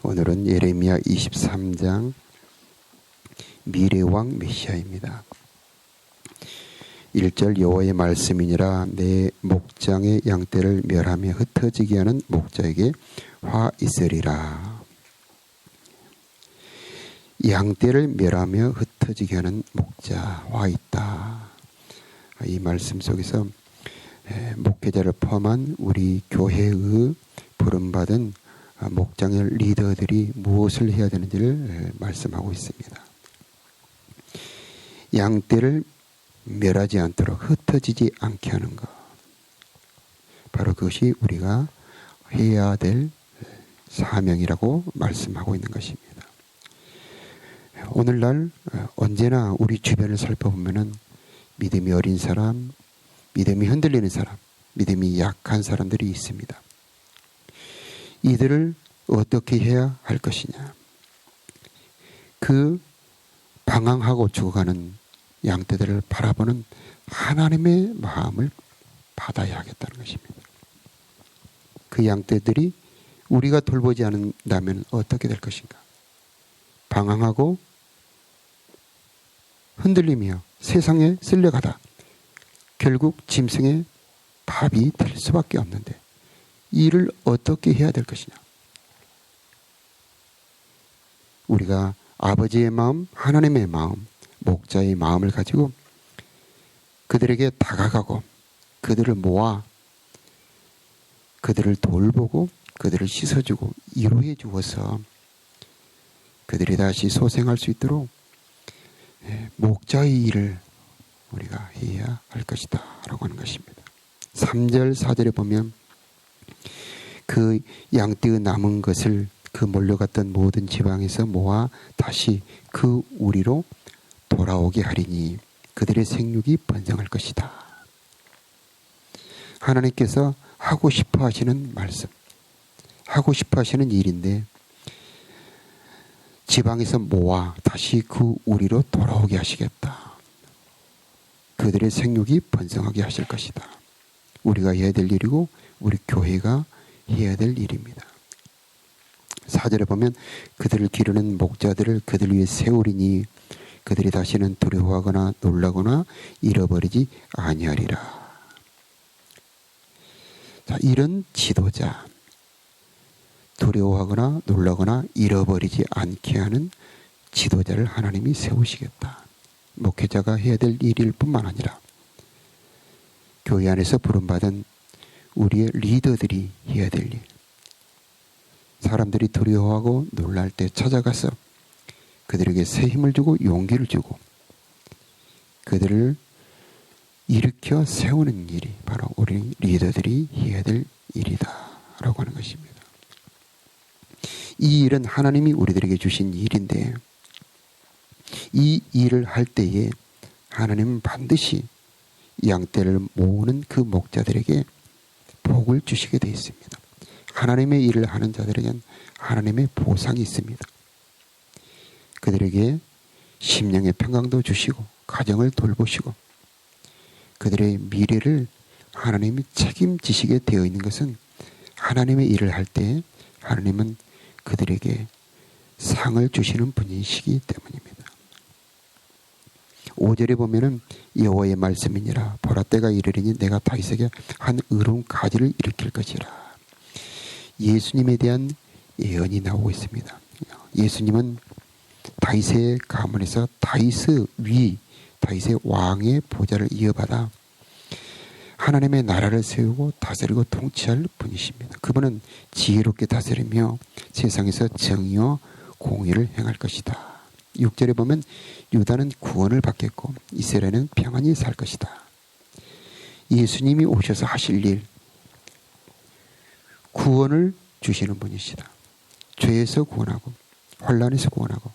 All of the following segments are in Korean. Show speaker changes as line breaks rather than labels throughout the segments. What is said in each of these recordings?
오늘은 예레미야 23장 미래왕 메시아입니다. 1절 여호와의 말씀이니라 내 목장의 양떼를 멸하며 흩어지게 하는 목자에게 화 있으리라. 양떼를 멸하며 흩어지게 하는 목자 화 있다. 이 말씀 속에서 목회자를 포함한 우리 교회의 부름받은 목장의 리더들이 무엇을 해야 되는지를 말씀하고 있습니다. 양떼를 멸하지 않도록 흩어지지 않게 하는 것. 바로 그것이 우리가 해야 될 사명이라고 말씀하고 있는 것입니다. 오늘날 언제나 우리 주변을 살펴보면은 믿음이 어린 사람, 믿음이 흔들리는 사람, 믿음이 약한 사람들이 있습니다. 이들을 어떻게 해야 할 것이냐. 그 방황하고 죽어가는 양떼들을 바라보는 하나님의 마음을 받아야 하겠다는 것입니다. 그 양떼들이 우리가 돌보지 않는다면 어떻게 될 것인가. 방황하고 흔들리며 세상에 쓸려가다 결국 짐승의 밥이 될 수밖에 없는데 이를 어떻게 해야 될 것이냐. 우리가 아버지의 마음, 하나님의 마음, 목자의 마음을 가지고 그들에게 다가가고 그들을 모아 그들을 돌보고 그들을 씻어주고 위로해 주어서 그들이 다시 소생할 수 있도록 목자의 일을 우리가 해야 할 것이다 라고 하는 것입니다. 3절 4절에 보면 그 양떼의 남은 것을 그 몰려갔던 모든 지방에서 모아 다시 그 우리로 돌아오게 하리니 그들의 생육이 번성할 것이다. 하나님께서 하고 싶어 하시는 말씀, 하고 싶어 하시는 일인데 지방에서 모아 다시 그 우리로 돌아오게 하시겠다. 그들의 생육이 번성하게 하실 것이다. 우리가 해야 될 일이고 우리 교회가 해야 될 일입니다. 4절에 보면 그들을 기르는 목자들을 그들 위해 세우리니 그들이 다시는 두려워하거나 놀라거나 잃어버리지 아니하리라. 자, 이런 지도자, 두려워하거나 놀라거나 잃어버리지 않게 하는 지도자를 하나님이 세우시겠다. 목회자가 해야 될 일일 뿐만 아니라 교회 안에서 부름받은 우리의 리더들이 해야 될 일. 사람들이 두려워하고 놀랄 때 찾아가서 그들에게 새 힘을 주고 용기를 주고 그들을 일으켜 세우는 일이 바로 우리 리더들이 해야 될 일이다 라고 하는 것입니다. 이 일은 하나님이 우리들에게 주신 일인데 이 일을 할 때에 하나님은 반드시 양떼를 모으는 그 목자들에게 복을 주시게 되어 있습니다. 하나님의 일을 하는 자들에겐 하나님의 보상이 있습니다. 그들에게 심령의 평강도 주시고 가정을 돌보시고 그들의 미래를 하나님이 책임지시게 되어 있는 것은 하나님의 일을 할 때 하나님은 그들에게 상을 주시는 분이시기 때문입니다. 5절에 보면은 여호와의 말씀이니라 보라 때가 이르리니 내가 다윗에게 한 의로운 가지를 일으킬 것이라. 예수님에 대한 예언이 나오고 있습니다. 예수님은 다윗의 가문에서 다윗의 위, 다윗의 왕의 보좌를 이어받아 하나님의 나라를 세우고 다스리고 통치할 분이십니다. 그분은 지혜롭게 다스리며 세상에서 정의와 공의를 행할 것이다. 6절에 보면 유다는 구원을 받겠고 이스라엘은 평안히 살 것이다. 예수님이 오셔서 하실 일, 구원을 주시는 분이시다. 죄에서 구원하고 환난에서 구원하고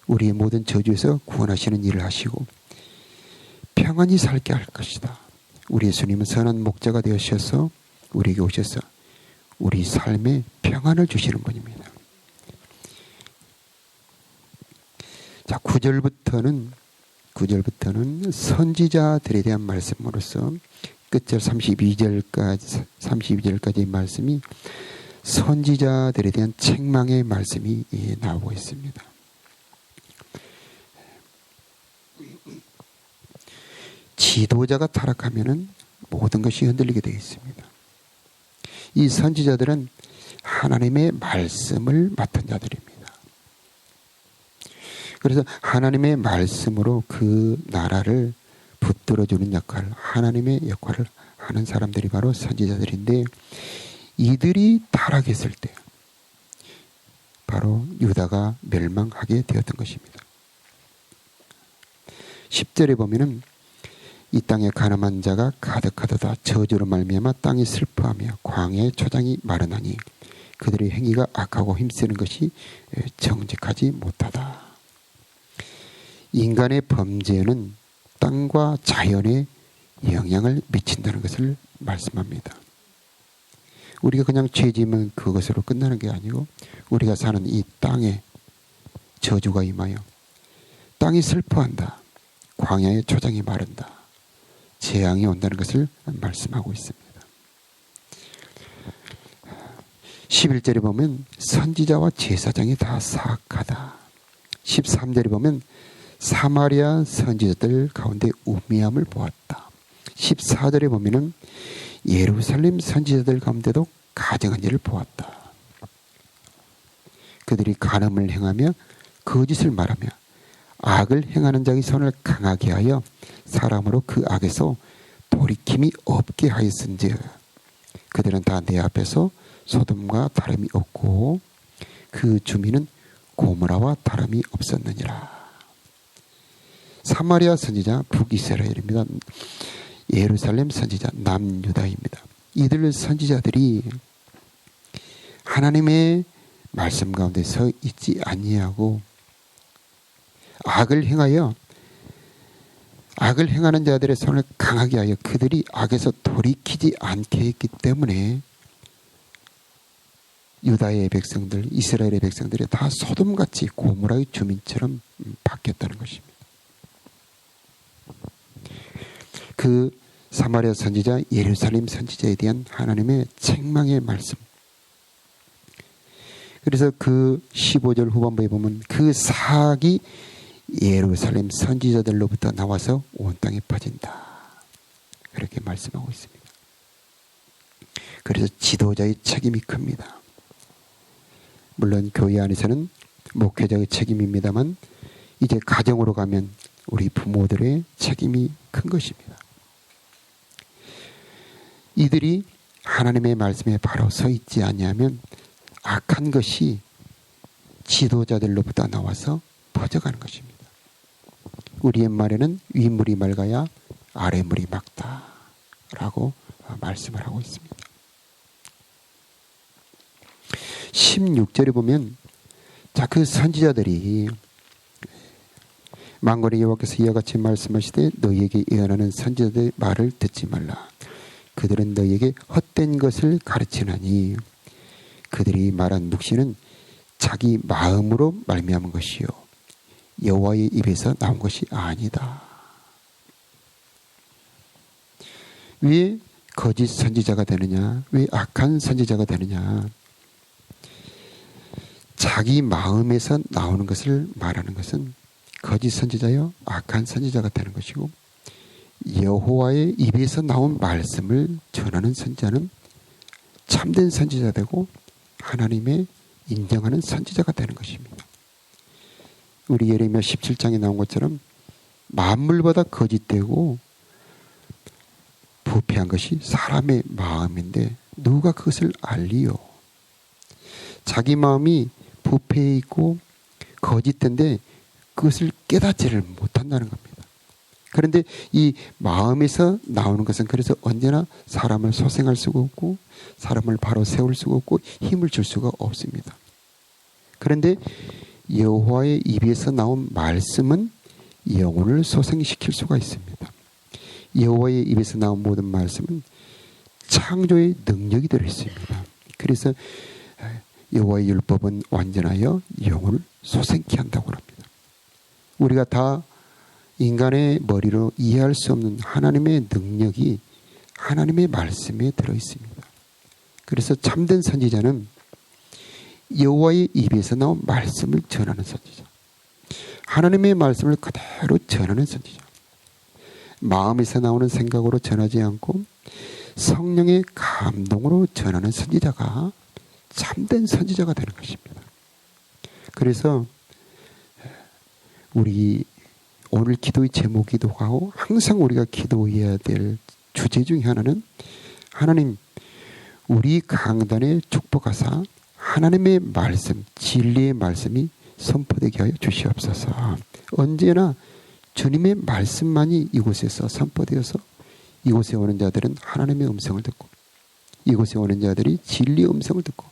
우리의 모든 저주에서 구원하시는 일을 하시고 평안히 살게 할 것이다. 우리 예수님은 선한 목자가 되어셔서 우리에게 오셔서 우리 삶에 평안을 주시는 분입니다. 자, 9절부터는 선지자들에 대한 말씀으로서 끝절 32절까지 말씀이 선지자들에 대한 책망의 말씀이 나오고 있습니다. 지도자가 타락하면은 모든 것이 흔들리게 되어 있습니다. 이 선지자들은 하나님의 말씀을 맡은 자들입니다. 그래서 하나님의 말씀으로 그 나라를 붙들어주는 역할, 하나님의 역할을 하는 사람들이 바로 선지자들인데, 이들이 타락했을 때 바로 유다가 멸망하게 되었던 것입니다. 10절에 보면은 이 땅에 가늠한 자가 가득하도다. 저주로 말미암아 땅이 슬퍼하며 광야의 초장이 마르나니 그들의 행위가 악하고 힘쓰는 것이 정직하지 못하다. 인간의 범죄는 땅과 자연에 영향을 미친다는 것을 말씀합니다. 우리가 그냥 죄지으면 그것으로 끝나는 게 아니고, 우리가 사는 이 땅에 저주가 임하여 땅이 슬퍼한다. 광야의 초장이 마른다. 재앙이 온다는 것을 말씀하고 있습니다. 11절에 보면 선지자와 제사장이 다 사악하다. 13절에 보면 사마리아 선지자들 가운데 우매함을 보았다. 14절에 보면은 예루살렘 선지자들 가운데도 가증한 일을 보았다. 그들이 간음을 행하며 거짓을 말하며 악을 행하는 자의 손을 강하게 하여 사람으로 그 악에서 돌이킴이 없게 하였은즉 그들은 다 내 앞에서 소돔과 다름이 없고 그 주민은 고모라와 다름이 없었느니라. 사마리아 선지자 북이스라엘입니다. 예루살렘 선지자 남유다입니다. 이들 선지자들이 하나님의 말씀 가운데 서 있지 아니하고 악을 행하는 자들의 손을 강하게 하여 그들이 악에서 돌이키지 않게 했기 때문에 유다의 백성들, 이스라엘의 백성들이 다 소돔같이 고모라의 주민처럼 바뀌었다는 것입니다. 그 사마리아 선지자, 예루살렘 선지자에 대한 하나님의 책망의 말씀. 그래서 그 15절 후반부에 보면 그 사악이 예루살렘 선지자들로부터 나와서 온 땅에 퍼진다. 그렇게 말씀하고 있습니다. 그래서 지도자의 책임이 큽니다. 물론 교회 안에서는 목회자의 책임입니다만 이제 가정으로 가면 우리 부모들의 책임이 큰 것입니다. 이들이 하나님의 말씀에 바로 서 있지 아니하면 악한 것이 지도자들로부터 나와서 퍼져가는 것입니다. 우리 옛말에는 윗물이 맑아야 아랫물이 맑다 라고 말씀을 하고 있습니다. 16절에 보면 그 선지자들이 만군의 여호와께서 이와 같이 말씀하시되 너희에게 예언하는 선지자들의 말을 듣지 말라. 그들은 너희에게 헛된 것을 가르치나니 그들이 말한 묵시는 자기 마음으로 말미암은 것이요 여호와의 입에서 나온 것이 아니다. 왜 거짓 선지자가 되느냐? 왜 악한 선지자가 되느냐? 자기 마음에서 나오는 것을 말하는 것은 거짓 선지자요 악한 선지자가 되는 것이고, 여호와의 입에서 나온 말씀을 전하는 선지자는 참된 선지자 되고 하나님의 인정하는 선지자가 되는 것입니다. 우리 예레미야 17장에 나온 것처럼 만물보다 거짓되고 부패한 것이 사람의 마음인데 누가 그것을 알리요? 자기 마음이 부패해 있고 거짓된데 그것을 깨닫지를 못한다는 겁니다. 그런데 이 마음에서 나오는 것은 그래서 언제나 사람을 소생할 수가 없고 사람을 바로 세울 수가 없고 힘을 줄 수가 없습니다. 그런데 여호와의 입에서 나온 말씀은 영혼을 소생시킬 수가 있습니다. 여호와의 입에서 나온 모든 말씀은 창조의 능력이 들어있습니다. 그래서 여호와의 율법은 완전하여 영혼을 소생케 한다고 합니다. 우리가 다 인간의 머리로 이해할 수 없는 하나님의 능력이 하나님의 말씀에 들어있습니다. 그래서 참된 선지자는 여호와의 입에서 나온 말씀을 전하는 선지자. 하나님의 말씀을 그대로 전하는 선지자. 마음에서 나오는 생각으로 전하지 않고 성령의 감동으로 전하는 선지자가 참된 선지자가 되는 것입니다. 그래서 우리 오늘 기도의 제목이기도 하고 항상 우리가 기도해야 될 주제 중에 하나는 하나님 우리 강단에 축복하사 하나님의 말씀, 진리의 말씀이 선포되게 하여 주시옵소서. 언제나 주님의 말씀만이 이곳에서 선포되어서 이곳에 오는 자들은 하나님의 음성을 듣고 이곳에 오는 자들이 진리의 음성을 듣고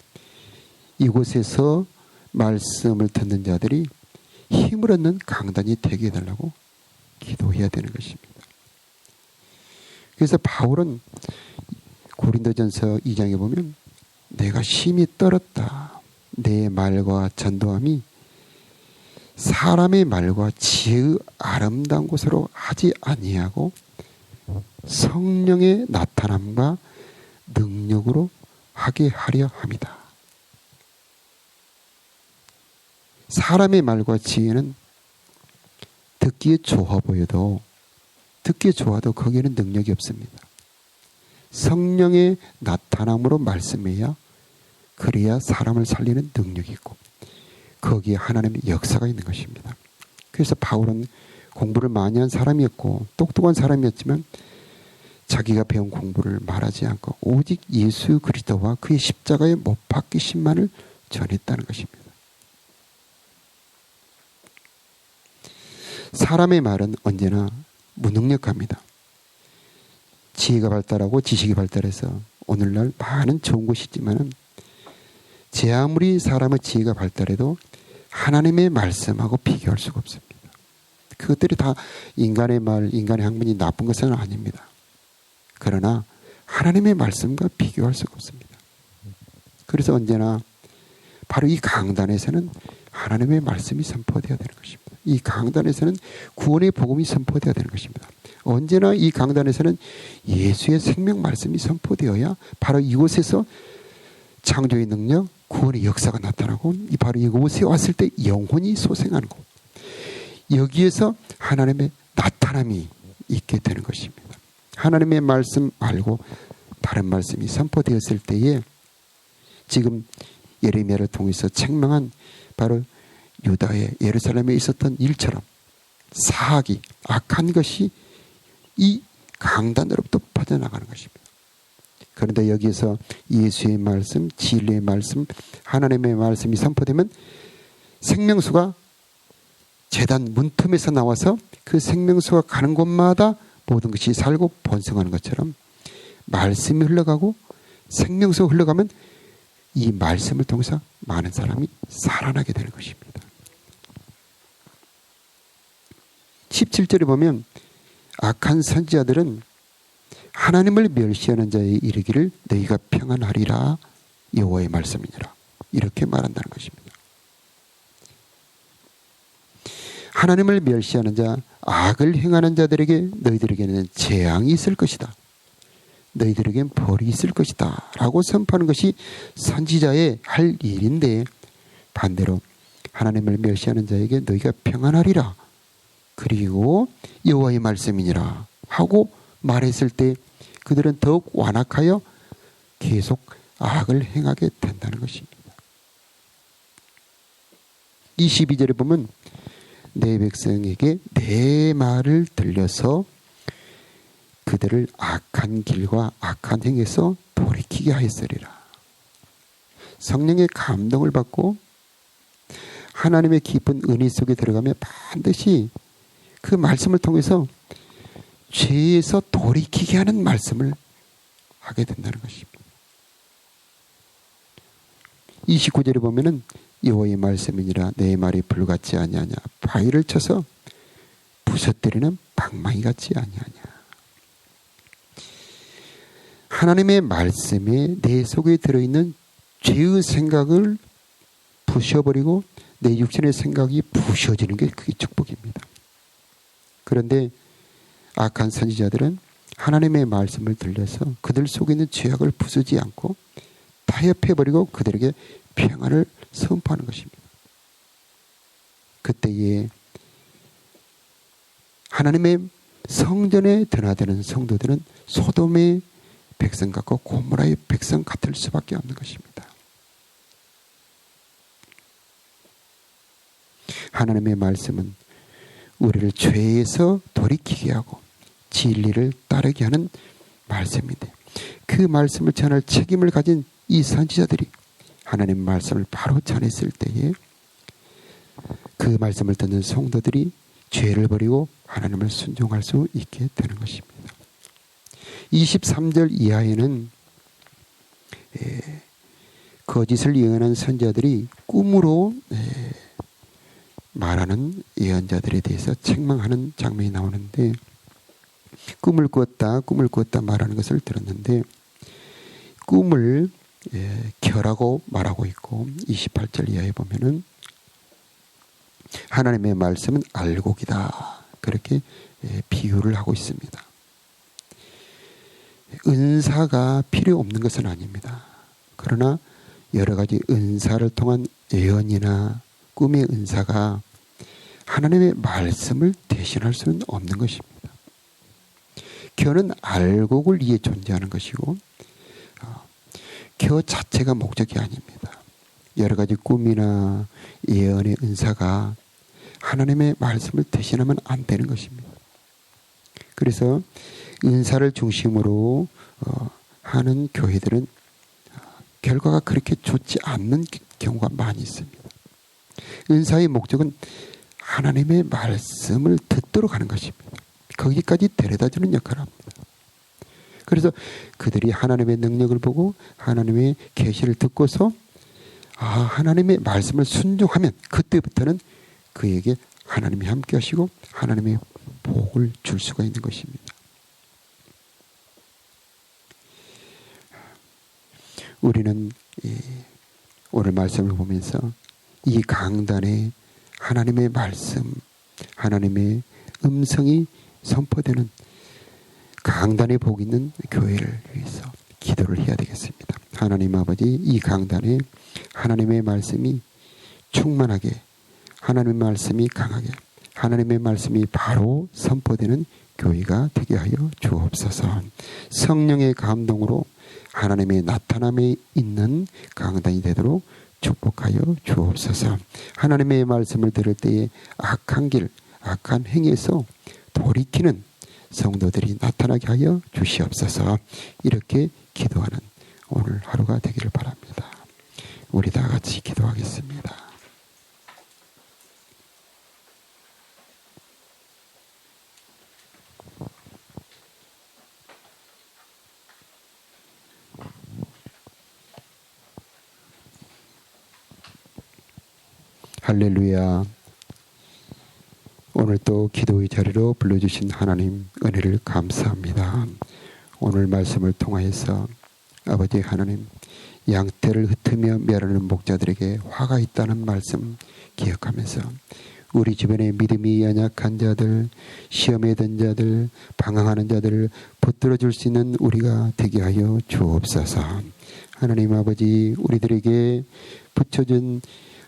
이곳에서 말씀을 듣는 자들이 힘을 얻는 강단이 되게 해달라고 기도해야 되는 것입니다. 그래서 바울은 고린도전서 2장에 보면 내가 심히 떨었다. 내 말과 전도함이 사람의 말과 지혜의 아름다운 것으로 하지 아니하고 성령의 나타남과 능력으로 하게 하려 함이다. 사람의 말과 지혜는 듣기에 좋아 보여도 듣기에 좋아도 거기에는 능력이 없습니다. 성령의 나타남으로 말씀해야 그래야 사람을 살리는 능력이 있고 거기에 하나님의 역사가 있는 것입니다. 그래서 바울은 공부를 많이 한 사람이었고 똑똑한 사람이었지만 자기가 배운 공부를 말하지 않고 오직 예수 그리스도와 그의 십자가의 못 박히심만을 전했다는 것입니다. 사람의 말은 언제나 무능력합니다. 지혜가 발달하고 지식이 발달해서 오늘날 많은 좋은 것이 있지만 제 아무리 사람의 지혜가 발달해도 하나님의 말씀하고 비교할 수가 없습니다. 그것들이 다 인간의 말, 인간의 학문이 나쁜 것은 아닙니다. 그러나 하나님의 말씀과 비교할 수가 없습니다. 그래서 언제나 바로 이 강단에서는 하나님의 말씀이 선포되어야 되는 것입니다. 이 강단에서는 구원의 복음이 선포되어야 되는 것입니다. 언제나 이 강단에서는 예수의 생명 말씀이 선포되어야 바로 이곳에서 창조의 능력, 구원의 역사가 나타나고 바로 이곳에 왔을 때 영혼이 소생하는 것. 여기에서 하나님의 나타남이 있게 되는 것입니다. 하나님의 말씀 말고 다른 말씀이 선포되었을 때에 지금 예레미야를 통해서 책망한 바로 유다의 예루살렘에 있었던 일처럼 사악이 악한 것이 이 강단으로부터 퍼져나가는 것입니다. 그런데 여기에서 예수의 말씀, 진리의 말씀, 하나님의 말씀이 선포되면 생명수가 제단 문틈에서 나와서 그 생명수가 가는 곳마다 모든 것이 살고 번성하는 것처럼 말씀이 흘러가고 생명수가 흘러가면 이 말씀을 통해서 많은 사람이 살아나게 되는 것입니다. 17절에 보면 악한 선지자들은 하나님을 멸시하는 자에 이르기를 너희가 평안하리라 여호와의 말씀이니라 이렇게 말한다는 것입니다. 하나님을 멸시하는 자, 악을 행하는 자들에게 너희들에게는 재앙이 있을 것이다. 너희들에겐 벌이 있을 것이다 라고 선포하는 것이 선지자의 할 일인데 반대로 하나님을 멸시하는 자에게 너희가 평안하리라 그리고 여호와의 말씀이니라 하고 말했을 때 그들은 더욱 완악하여 계속 악을 행하게 된다는 것입니다. 22절에 보면 내 백성에게 내 말을 들려서 그들을 악한 길과 악한 행에서 돌이키게 하였으리라. 성령의 감동을 받고 하나님의 깊은 은혜 속에 들어가면 반드시 그 말씀을 통해서 죄에서 돌이키게 하는 말씀을 하게 된다는 것입니다. 29절에 보면은 여호와의 말씀이니라 내 말이 불같지 아니하냐 바위를 쳐서 부서뜨리는 방망이 같지 아니하냐. 하나님의 말씀에 내 속에 들어있는 죄의 생각을 부셔버리고 내 육신의 생각이 부셔지는 게 그게 축복입니다. 그런데 악한 선지자들은 하나님의 말씀을 들려서 그들 속에 있는 죄악을 부수지 않고 타협해버리고 그들에게 평안을 선포하는 것입니다. 그때에 하나님의 성전에 드나드는 성도들은 소돔의 백성 같고 고모라의 백성 같을 수밖에 없는 것입니다. 하나님의 말씀은 우리를 죄에서 돌이키게 하고 진리를 따르게 하는 말씀인데, 그 말씀을 전할 책임을 가진 이 선지자들이 하나님의 말씀을 바로 전했을 때에 그 말씀을 듣는 성도들이 죄를 버리고 하나님을 순종할 수 있게 되는 것입니다. 23절 이하에는 거짓을 예언한 선지자들이 꿈으로 말하는 예언자들에 대해서 책망하는 장면이 나오는데, 꿈을 꾸었다 말하는 것을 들었는데 꿈을 결하고 말하고 있고, 28절 이하에 보면은 하나님의 말씀은 알곡이다, 그렇게 비유를 하고 있습니다. 은사가 필요 없는 것은 아닙니다. 그러나 여러 가지 은사를 통한 예언이나 꿈의 은사가 하나님의 말씀을 대신할 수는 없는 것입니다. 겨는 알곡을 위해 존재하는 것이고 겨 자체가 목적이 아닙니다. 여러 가지 꿈이나 예언의 은사가 하나님의 말씀을 대신하면 안 되는 것입니다. 그래서 은사를 중심으로 하는 교회들은 결과가 그렇게 좋지 않는 경우가 많이 있습니다. 은사의 목적은 하나님의 말씀을 듣도록 하는 것입니다. 거기까지 데려다주는 역할을 합니다. 그래서 그들이 하나님의 능력을 보고 하나님의 계시를 듣고서 하나님의 말씀을 순종하면 그때부터는 그에게 하나님이 함께 하시고 하나님의 복을 줄 수가 있는 것입니다. 우리는 오늘 말씀을 보면서 이 강단에 하나님의 말씀, 하나님의 음성이 선포되는 강단에 복 있는 교회를 위해서 기도를 해야 되겠습니다. 하나님 아버지, 이 강단에 하나님의 말씀이 충만하게, 하나님의 말씀이 강하게, 하나님의 말씀이 바로 선포되는 교회가 되게 하여 주옵소서. 성령의 감동으로 하나님의 나타남에 있는 강단이 되도록 축복하여 주옵소서. 하나님의 말씀을 들을 때에 악한 길, 악한 행위에서 돌이키는 성도들이 나타나게 하여 주시옵소서. 이렇게 기도하는 오늘 하루가 되기를 바랍니다. 우리 다 같이 기도하겠습니다. 할렐루야. 오늘 또 기도의 자리로 불러주신 하나님 은혜를 감사합니다. 오늘 말씀을 통하여서 아버지 하나님, 양떼를 흩으며 멸하는 목자들에게 화가 있다는 말씀 기억하면서 우리 주변에 믿음이 연약한 자들, 시험에 든 자들, 방황하는 자들을 붙들어 줄 수 있는 우리가 되게 하여 주옵소서. 하나님 아버지, 우리들에게 붙여준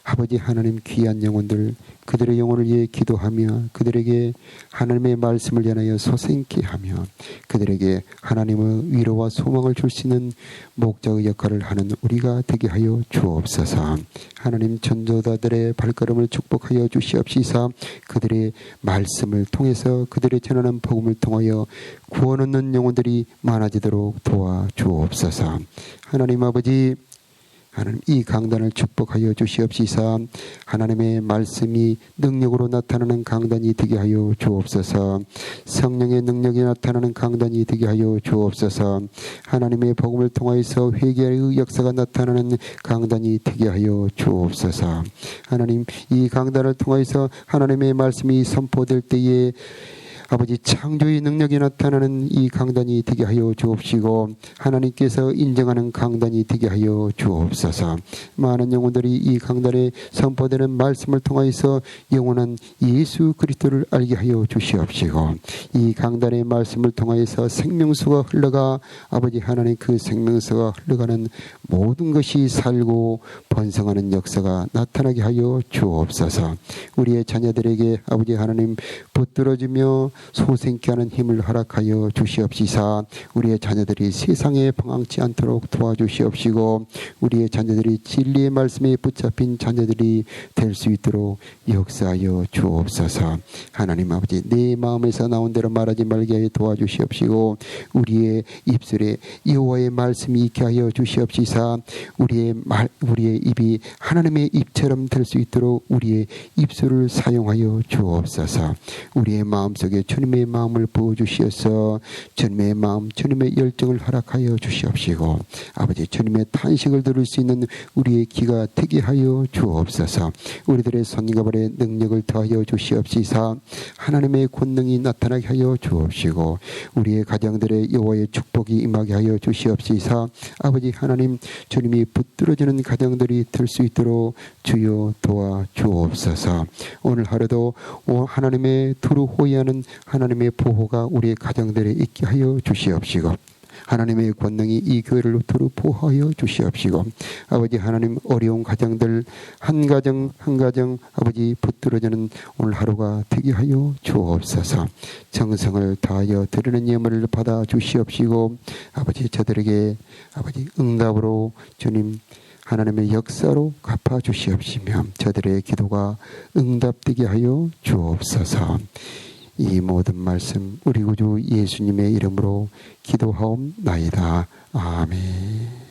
아버지 하나님 귀한 영혼들, 그들의 영혼을 위해 기도하며 그들에게 하나님의 말씀을 전하여 소생케 하며 그들에게 하나님의 위로와 소망을 줄 수 있는 목자의 역할을 하는 우리가 되게 하여 주옵소서. 하나님, 전도자들의 발걸음을 축복하여 주시옵시사. 그들의 말씀을 통해서 그들의 전하는 복음을 통하여 구원 얻는 영혼들이 많아지도록 도와주옵소서. 하나님 아버지, 하나님, 이 강단을 축복하여 주시옵시사. 하나님의 말씀이 능력으로 나타나는 강단이 되게 하여 주옵소서. 성령의 능력이 나타나는 강단이 되게 하여 주옵소서. 하나님의 복음을 통하여서 회개의 역사가 나타나는 강단이 되게 하여 주옵소서. 하나님, 이 강단을 통하여서 하나님의 말씀이 선포될 때에 아버지 창조의 능력이 나타나는 이 강단이 되게 하여 주옵시고 하나님께서 인정하는 강단이 되게 하여 주옵소서. 많은 영혼들이 이 강단에 선포되는 말씀을 통하여서 영원한 예수 그리스도를 알게 하여 주시옵시고 이 강단의 말씀을 통하여서 생명수가 흘러가 아버지 하나님 그 생명수가 흘러가는 모든 것이 살고 번성하는 역사가 나타나게 하여 주옵소서. 우리의 자녀들에게 아버지 하나님 붙들어주며 소생케 하는 힘을 허락하여 주시옵시사. 우리의 자녀들이 세상에 방황치 않도록 도와주시옵시고 우리의 자녀들이 진리의 말씀에 붙잡힌 자녀들이 될 수 있도록 역사하여 주옵소서. 하나님 아버지 내 마음에서 나온 대로 말하지 말게 하여 도와주시옵시고 우리의 입술에 여호와의 말씀이 있게 하여 주시옵시사. 우리의 입이 하나님의 입처럼 될 수 있도록 우리의 입술을 사용하여 주옵소서. 우리의 마음속에 주님의 마음을 부어주시어서 주님의 마음 주님의 열정을 허락하여 주시옵시고 아버지 주님의 탄식을 들을 수 있는 우리의 귀가 되게 하여 주옵소서. 우리들의 손과 발에 능력을 더하여 주시옵시사. 하나님의 권능이 나타나게 하여 주옵시고 우리의 가정들의 여호와의 축복이 임하게 하여 주시옵시사. 아버지 하나님 주님이 붙들어지는 가정들이 될 수 있도록 주여 도와 주옵소서. 오늘 하루도 하나님의 두루 호위하는 하나님의 보호가 우리의 가정들에 있게 하여 주시옵시고 하나님의 권능이 이 교회를 두루 보호하여 주시옵시고 아버지 하나님 어려운 가정들 한 가정 한 가정 아버지 붙들어지는 오늘 하루가 되게 하여 주옵소서. 정성을 다하여 드리는 예물을 받아 주시옵시고 아버지 저들에게 아버지 응답으로 주님 하나님의 역사로 갚아 주시옵시며 저들의 기도가 응답되게 하여 주옵소서. 이 모든 말씀 우리 구주 예수님의 이름으로 기도하옵나이다. 아멘.